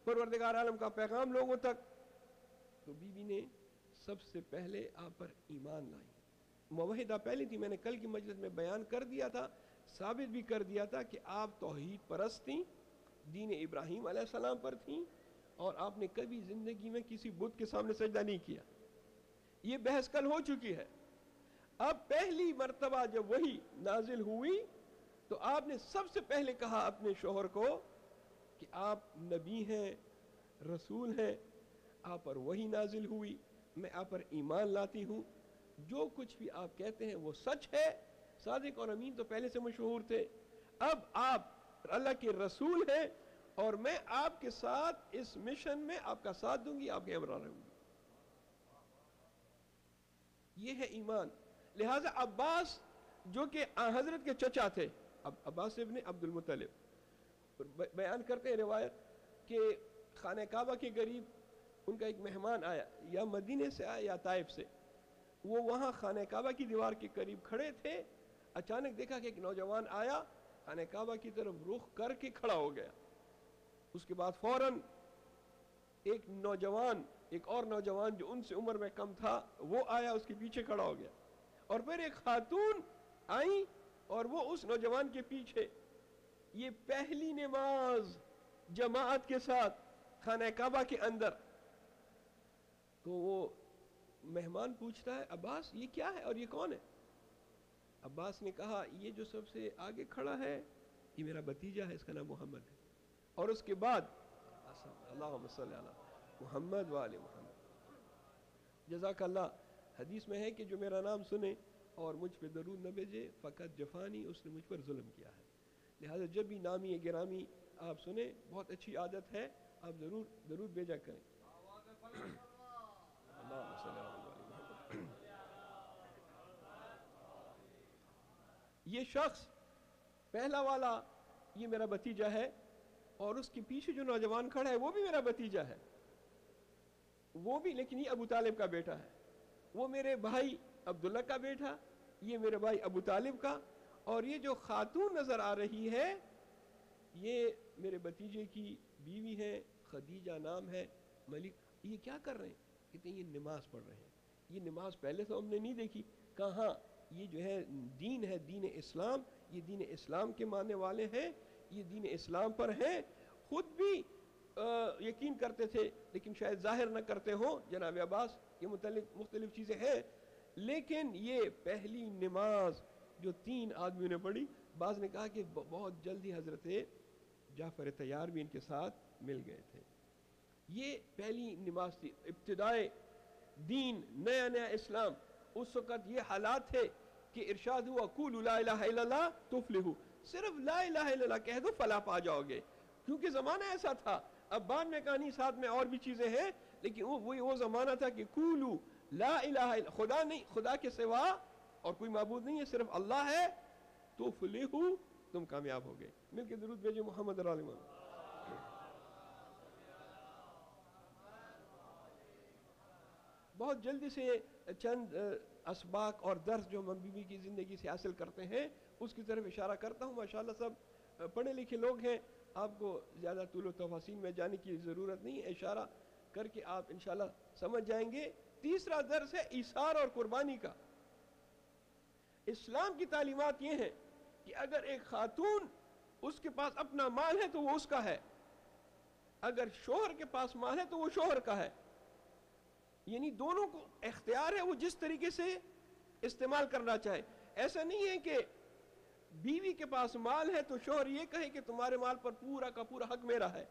परवरदिगार आलम का पैगाम लोगों तक, तो बीवी ने सबसे पहले आप पर ईमान लाई। मुवहिदा पहली थी, मैंने कल की मजलिस में बयान कर दिया था, साबित भी कर दिया था कि आप तौहीद परस्त थीं, दीन इब्राहीम अलैहिस्सलाम पर थीं, और आपने कभी जिंदगी में किसी बुत के सामने सजदा नहीं किया। ये बहस कल हो चुकी है। अब पहली मर्तबा जब वही नाजिल हुई तो आपने सबसे पहले कहा अपने शोहर को कि आप नबी हैं, रसूल हैं, आप पर वही नाजिल हुई, मैं आप पर ईमान लाती हूँ, जो कुछ भी आप कहते हैं वो सच है। सादिक और अमीन तो पहले से मशहूर थे, अब आप अल्लाह के रसूल हैं और मैं आपके साथ इस मिशन में आपका साथ दूंगी, आपके हमरा रहूंगी। ये है ईमान। लिहाजा अब्बास जो कि हजरत के चचा थे, अब अब्बास इब्न अब्दुल मुत्तलिब बयान करते हैं रिवायत कि खाने काबा के करीब उनका एक मेहमान आया, या मदीने से आया या ताइफ से। वो वहाँ खाने काबा की दीवार के करीब खड़े थे, अचानक देखा कि एक नौजवान आया, खाने काबा की तरफ रुख करके खड़ा हो गया। उसके बाद फौरन एक और नौजवान जो उनसे उम्र में कम था वो आया, उसके पीछे खड़ा हो गया, और फिर एक खातून आई और वो उस नौजवान के पीछे। ये पहली नमाज जमात के साथ खाना काबा के अंदर। तो वो मेहमान पूछता है, अब्बास ये क्या है और ये कौन है? अब्बास ने कहा, ये जो सबसे आगे खड़ा है ये मेरा भतीजा है, इसका नाम मोहम्मद है। और उसके बाद अल्लाहुम्मा सल्ली अला मुहम्मद व आले मुहम्मद। जज़ाकल्लाह। हदीस में है कि जो मेरा नाम सुने और मुझ पे दरूद न भेजे फ़कत जफ़ानी, उसने मुझ पर जुल्म किया है। लिहाजा जब भी नामी गिरामी आप सुने, बहुत अच्छी आदत है, आप ज़रूर दरूद भेजा करें। ये शख्स पहला वाला ये मेरा भतीजा है, और उसके पीछे जो नौजवान खड़ा है वो भी मेरा भतीजा है, वो भी, लेकिन ये अबू तालिब का बेटा है। वो मेरे भाई अब्दुल्ला का बेटा, ये मेरे भाई अबू तालिब का। और ये जो खातून नजर आ रही है ये मेरे भतीजे की बीवी है, खदीजा नाम है, मलिक। ये क्या कर रहे हैं? कहते हैं ये नमाज पढ़ रहे हैं। ये नमाज पहले तो हमने नहीं देखी। कहाँ? ये जो है दीन है, दीन इस्लाम, ये दीन इस्लाम के मानने वाले हैं, ये दीन इस्लाम पर हैं। खुद भी यकीन करते थे लेकिन शायद जाहिर न करते हो जनाब अब्बास, ये मुख्तलिफ चीज़ें हैं। लेकिन ये पहली नमाज जो 3 आदमियों ने पढ़ी, बाज़ ने कहा कि बहुत जल्दी हज़रत जाफ़र तैयार भी इनके साथ मिल गए थे। ये पहली नमाज थी, इब्तिदाए दीन, नया नया इस्लाम। उस वक़्त ये हालात थे कि इरशाद हुआ कुलू ला इलाहा इल्लल्लाह तुफ्लिहू, सिर्फ ला इलाहा इल्लल्लाह कह दो फलाह पा जाओगे, क्योंकि ज़माना ऐसा था। अब बाद में कहानी साथ में और भी चीज़ें हैं, लेकिन वो ज़माना था कि कुलू ला इलाहा इल्लल्लाह, खुदा नहीं, खुदा के सिवा और कोई माबूद नहीं है, सिर्फ अल्लाह है, तुफ्लिहू, तुम कामयाब हो गए। मिलके दरूद भेजो मोहम्मद अलैहि। बहुत जल्दी से चंद असबाक और दर्स जो हम बीवी की ज़िंदगी से हासिल करते हैं उसकी तरफ इशारा करता हूँ। माशाल्लाह सब पढ़े लिखे लोग हैं, आपको ज़्यादा तुल तफासील में जाने की ज़रूरत नहीं है, इशारा करके आप इंशाल्लाह समझ जाएंगे। तीसरा दर्स है ईसार और कुर्बानी का। इस्लाम की तालीमात ये हैं कि अगर एक खातून उसके पास अपना माल है तो वो उसका है, अगर शोहर के पास माल है तो वो शोहर का है। यानी दोनों को इख्तियार है वो जिस तरीके से इस्तेमाल करना चाहे। ऐसा नहीं है कि बीवी के पास माल है तो शोहर ये कहे कि तुम्हारे माल पर पूरा का पूरा हक मेरा है।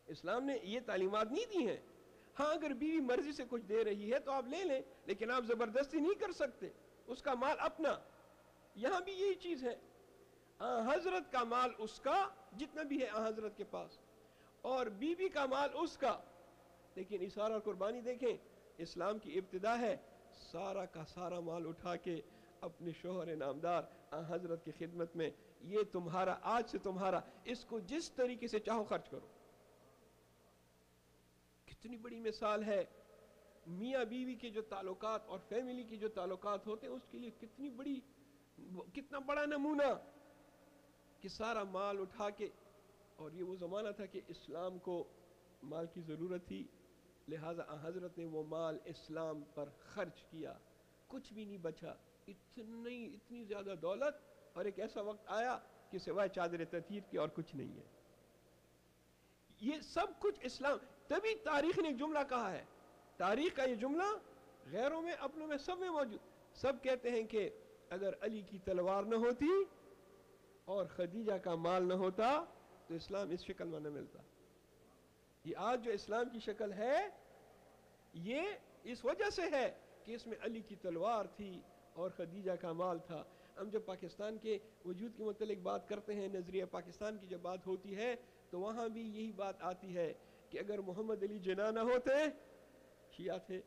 इस्लाम ने ये तालीमात नहीं दी हैं। हाँ, अगर बीवी मर्जी से कुछ दे रही है तो आप ले लें, लेकिन आप जबरदस्ती नहीं कर सकते, उसका माल अपना। यहां भी यही चीज है, हजरत का माल उसका जितना भी है हजरत के पास, और बीवी का माल उसका। लेकिन इसारा और कुर्बानी देखें, इस्लाम की इब्तिदा है सारा का सारा माल उठा के अपने शोहर नामदार हजरत की खिदमत में, ये तुम्हारा, आज से तुम्हारा, इसको जिस तरीके से चाहो खर्च करो। कितनी बड़ी मिसाल है मियाँ बीवी के जो ताल्लुकात और फैमिली के जो ताल्लुकात होते हैं उसके लिए कितना बड़ा नमूना कि सारा माल उठा के। और ये वो ज़माना था कि इस्लाम को مال کی ضرورت تھی، لہٰذا حضرت نے وہ مال اسلام پر خرچ کیا، کچھ بھی نہیں بچا، اتنی زیادہ دولت، اور ایک ایسا وقت آیا کہ سوائے چادر تطہیر کے اور کچھ نہیں ہے. یہ سب کچھ اسلام. تبھی تاریخ نے ایک جملہ کہا ہے، تاریخ کا یہ جملہ غیروں میں اپنوں میں سب میں موجود. سب کہتے ہیں کہ اگر علی کی تلوار نہ ہوتی اور خدیجہ کا مال نہ ہوتا تو اسلام اس شکل میں نہ ملتا. یہ آج جو اسلام کی شکل ہے یہ اس وجہ سے ہے کہ اس میں علی کی تلوار تھی اور خدیجہ کا مال تھا. ہم جب پاکستان کے وجود کے متعلق بات کرتے ہیں، نظریہ پاکستان کی جب بات ہوتی ہے تو وہاں بھی یہی بات آتی ہے کہ اگر محمد علی جناح نہ ہوتے، شیعہ تھے،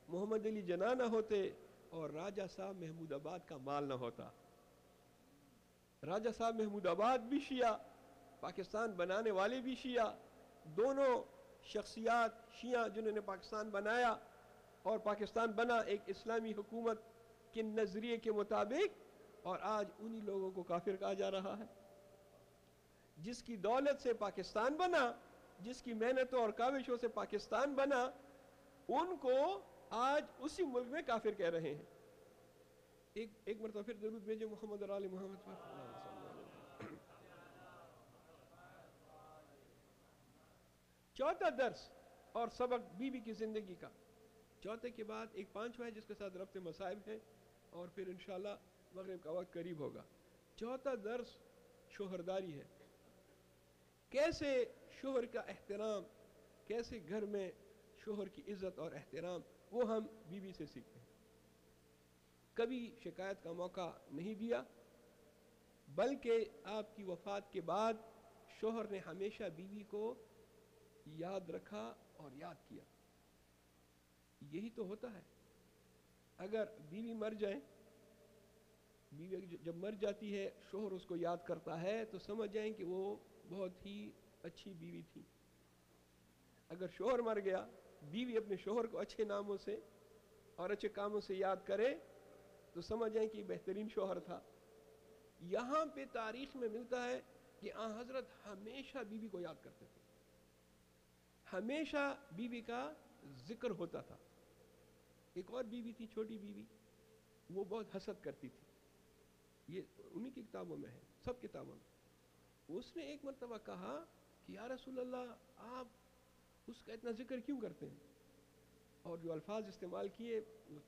محمد علی جناح نہ ہوتے اور راجہ صاحب محمود آباد کا مال نہ ہوتا. راجہ صاحب محمود آباد بھی شیعہ، پاکستان بنانے والے بھی شیعہ، دونوں شخصیات شیعہ جنہوں نے پاکستان بنایا اور پاکستان بنا ایک اسلامی حکومت کے نظریے کے مطابق، اور آج انہی لوگوں کو کافر کہا جا رہا ہے. جس کی دولت سے پاکستان بنا، جس کی محنتوں اور کاوشوں سے پاکستان بنا، ان کو آج اسی ملک میں کافر کہہ رہے ہیں. ایک مرتبہ پھر درود بھیجو محمد اور آل محمد پر. چوتھا درس اور سبق بی بی کی زندگی کا. چوتھے کے بعد ایک پانچواں ہے جس کے ساتھ ربط مصائب ہے، اور پھر انشاءاللہ مغرب کا وقت قریب ہوگا. چوتھا درس شوہرداری ہے. کیسے شوہر کا احترام، کیسے گھر میں شوہر کی عزت اور احترام، وہ ہم بیوی سے سیکھتے ہیں. کبھی شکایت کا موقع نہیں دیا، بلکہ آپ کی وفات کے بعد شوہر نے ہمیشہ بیوی کو یاد رکھا اور یاد کیا. یہی تو ہوتا ہے. اگر بیوی مر جائے، بیوی جب مر جاتی ہے شوہر اس کو یاد کرتا ہے تو سمجھ جائیں کہ وہ بہت ہی اچھی بیوی تھی. اگر شوہر مر گیا، بیوی اپنے شوہر کو اچھے ناموں سے اور اچھے کاموں سے یاد کرے تو سمجھ جائیں کہ بہترین شوہر تھا. یہاں پہ تاریخ میں ملتا ہے کہ حضرت ہمیشہ بیوی کو یاد کرتے تھے، ہمیشہ بیوی کا ذکر ہوتا تھا. ایک اور بیوی تھی، چھوٹی بیوی، وہ بہت حسد کرتی تھی. یہ انہی کی کتابوں میں ہے، سب کتابوں میں. اس نے ایک مرتبہ کہا کہ یا رسول اللہ، آپ اس کا اتنا ذکر کیوں کرتے ہیں؟ اور جو الفاظ استعمال کیے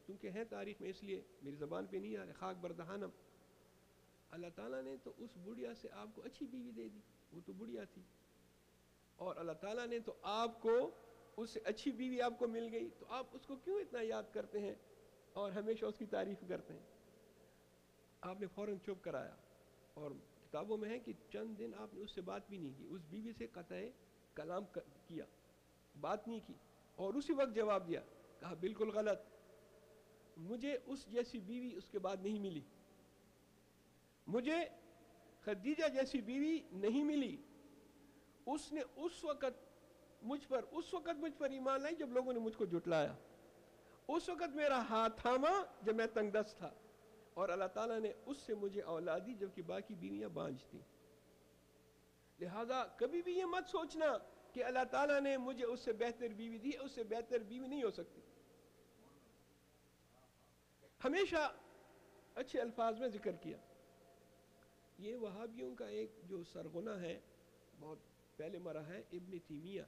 چونکہ ہیں تاریخ میں، اس لیے میری زبان پہ نہیں آ رہے. خاک بردہانم. اللہ تعالیٰ نے تو اس بڑھیا سے آپ کو اچھی بیوی دے دی، وہ تو بڑھیا تھی، اور اللہ تعالیٰ نے تو آپ کو اس سے اچھی بیوی آپ کو مل گئی، تو آپ اس کو کیوں اتنا یاد کرتے ہیں اور ہمیشہ اس کی تعریف کرتے ہیں؟ آپ نے فوراً چپ کرایا، اور کتابوں میں ہے کہ چند دن آپ نے اس سے بات بھی نہیں کی، اس بیوی سے قطع کلام کیا، بات نہیں کی، اور اسی وقت جواب دیا. کہا بالکل غلط، مجھے اس جیسی بیوی اس کے بعد نہیں ملی، مجھے خدیجہ جیسی بیوی نہیں ملی. اس نے اس وقت مجھ پر ایمان لائی جب لوگوں نے مجھ کو جھٹلایا. اس وقت میرا ہاتھ تھاما جب میں تنگ دست تھا، اور اللہ تعالیٰ نے اس سے مجھے اولاد دی جبکہ باقی بیویاں بانجھ تھیں. لہذا کبھی بھی یہ مت سوچنا کہ اللہ تعالیٰ نے مجھے اس سے بہتر بیوی دی، اس سے بہتر بیوی نہیں ہو سکتی. ہمیشہ اچھے الفاظ میں ذکر کیا. یہ وہابیوں کا ایک جو سرغنہ ہے، بہت پہلے مرا ہے، ابن تیمیہ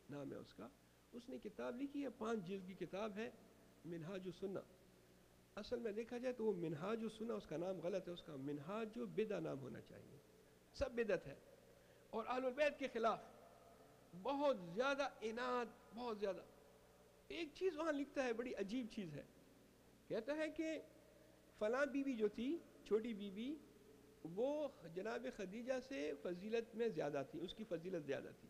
نام ہے اس کا. اس نے کتاب لکھی ہے، 5 جلد کی کتاب ہے، منہاج السنہ. اصل میں دیکھا جائے تو وہ منہاج السنہ اس کا نام غلط ہے، اس کا منہاج البدع نام ہونا چاہیے. سب بدعت ہے اور اہل البیت کے خلاف بہت زیادہ عناد، بہت زیادہ. ایک چیز وہاں لکھتا ہے، بڑی عجیب چیز ہے. کہتا ہے کہ فلاں بیوی جو تھی، چھوٹی بیوی، وہ جناب خدیجہ سے فضیلت میں زیادہ تھی، اس کی فضیلت زیادہ تھی.